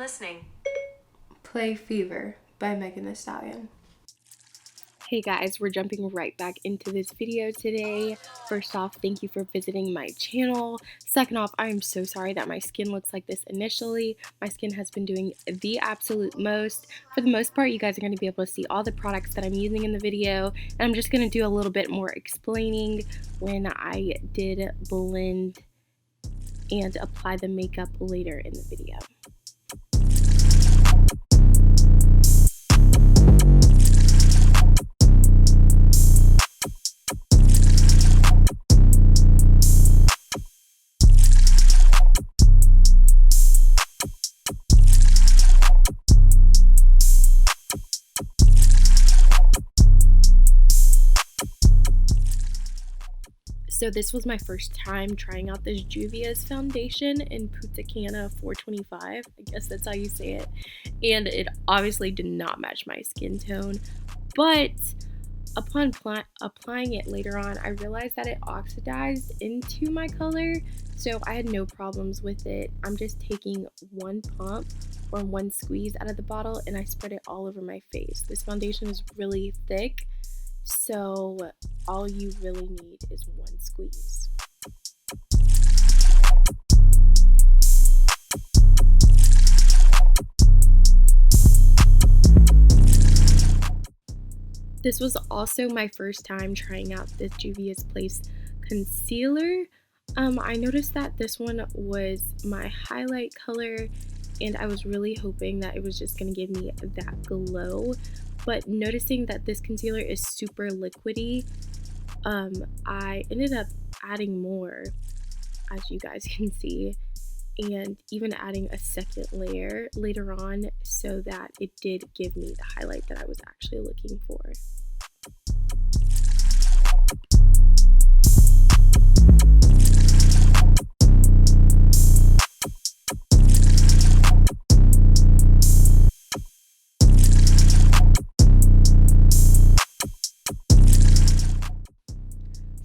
listening. Play Fever by Megan Thee Stallion. Hey guys, we're jumping right back into this video today. First off, thank you for visiting my channel. Second off, I am so sorry that my skin looks like this initially. My skin has been doing the absolute most. For the most part, you guys are going to be able to see all the products that I'm using in the video. And I'm just going to do a little bit more explaining when I did blend and apply the makeup later in the video. So this was my first time trying out this Juvia's foundation in Punta Cana 425. I guess that's how you say it. And it obviously did not match my skin tone. But upon applying it later on, I realized that it oxidized into my color. So I had no problems with it. I'm just taking one pump or one squeeze out of the bottle and I spread it all over my face. This foundation is really thick. So all you really need is one squeeze. This was also my first time trying out this Juvia's Place concealer. I noticed that this one was my highlight color and I was really hoping that it was just going to give me that glow. But noticing that this concealer is super liquidy, I ended up adding more, as you guys can see, and even adding a second layer later on so that it did give me the highlight that I was actually looking for.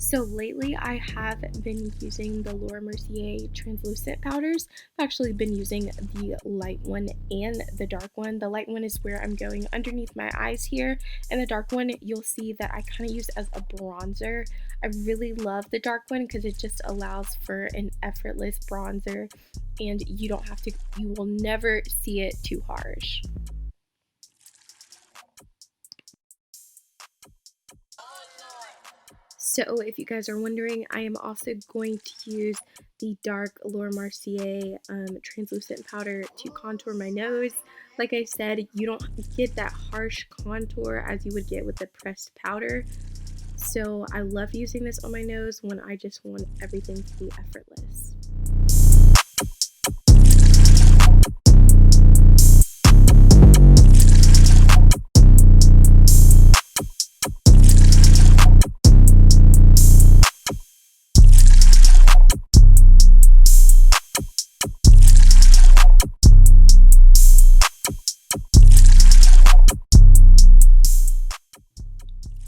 So lately I have been using the Laura Mercier translucent powders. I've actually been using the light one and the dark one. The light one is where I'm going underneath my eyes here, and the dark one you'll see that I kind of use as a bronzer. I really love the dark one because it just allows for an effortless bronzer and you will never see it too harsh. So if you guys are wondering, I am also going to use the dark Laura Mercier translucent powder to contour my nose. Like I said, you don't get that harsh contour as you would get with the pressed powder. So I love using this on my nose when I just want everything to be effortless.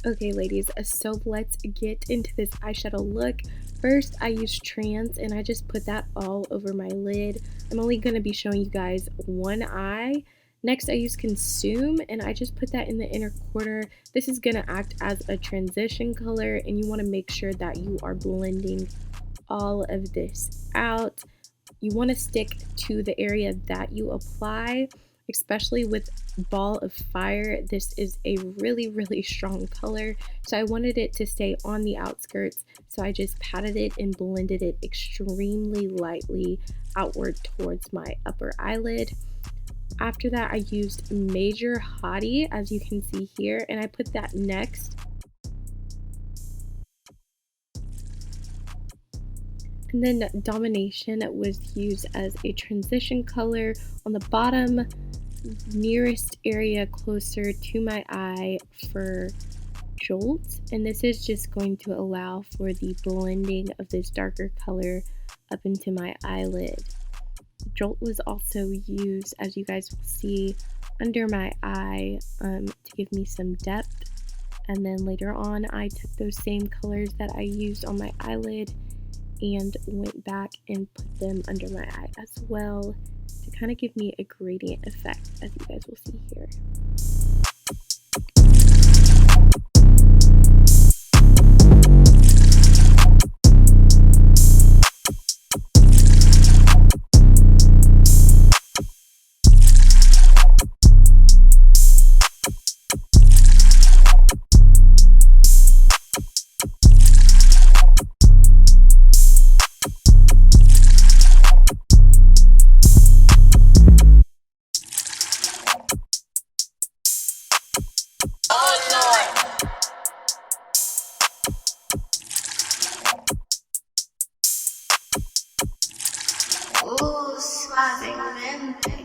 Okay ladies, so let's get into this eyeshadow look. First I used Trans and I just put that all over my lid. I'm only going to be showing you guys one eye. Next I used Consume and I just put that in the inner quarter. This is going to act as a transition color and you want to make sure that you are blending all of this out. You want to stick to the area that you apply. Especially with Ball of Fire, this is a really strong color, so I wanted it to stay on the outskirts, so I just patted it and blended it extremely lightly outward towards my upper eyelid. After that I used Major Hottie, as you can see here, and I put that next. And then Domination was used as a transition color on the bottom nearest area closer to my eye for Jolt, and this is just going to allow for the blending of this darker color up into my eyelid. Jolt was also used, as you guys will see, under my eye to give me some depth, and then later on I took those same colors that I used on my eyelid and went back and put them under my eye as well to kind of give me a gradient effect, as you guys will see here. Suavemente.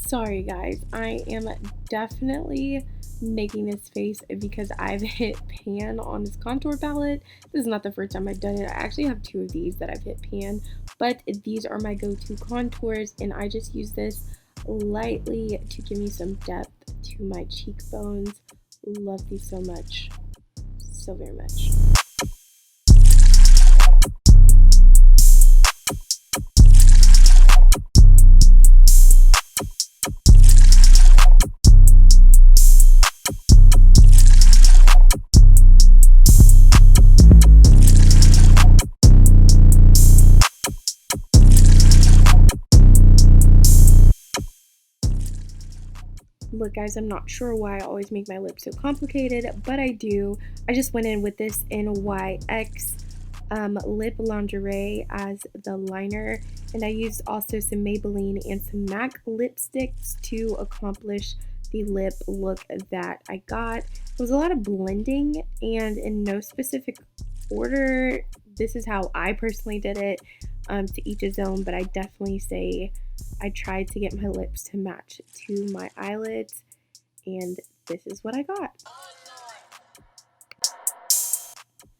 Sorry guys, I am definitely making this face because I've hit pan on this contour palette. This is not the first time I've done it. I actually have 2 of these that I've hit pan, but these are my go-to contours, and I just use this lightly to give me some depth to my cheekbones. Love these so much, so very much. Look guys, I'm not sure why I always make my lips so complicated, but I do. I just went in with this NYX lip lingerie as the liner, and I used also some Maybelline and some MAC lipsticks to accomplish the lip look that I got. It was a lot of blending, and in no specific order. This is how I personally did it, to each his own, but I definitely say I tried to get my lips to match to my eyelids, and this is what I got.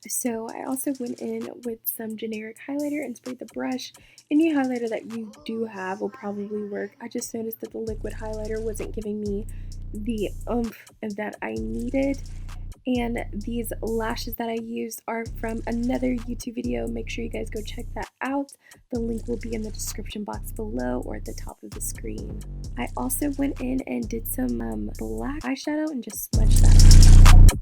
So I also went in with some generic highlighter and sprayed the brush. Any highlighter that you do have will probably work. I just noticed that the liquid highlighter wasn't giving me the oomph that I needed. And these lashes that I used are from another YouTube video. Make sure you guys go check that out. The link will be in the description box below or at the top of the screen. I also went in and did some black eyeshadow and just smudged that.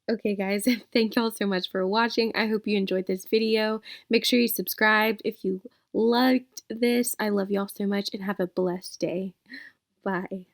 Okay, guys, thank y'all so much for watching. I hope you enjoyed this video. Make sure you subscribed if you liked this. I love y'all so much and have a blessed day. Bye.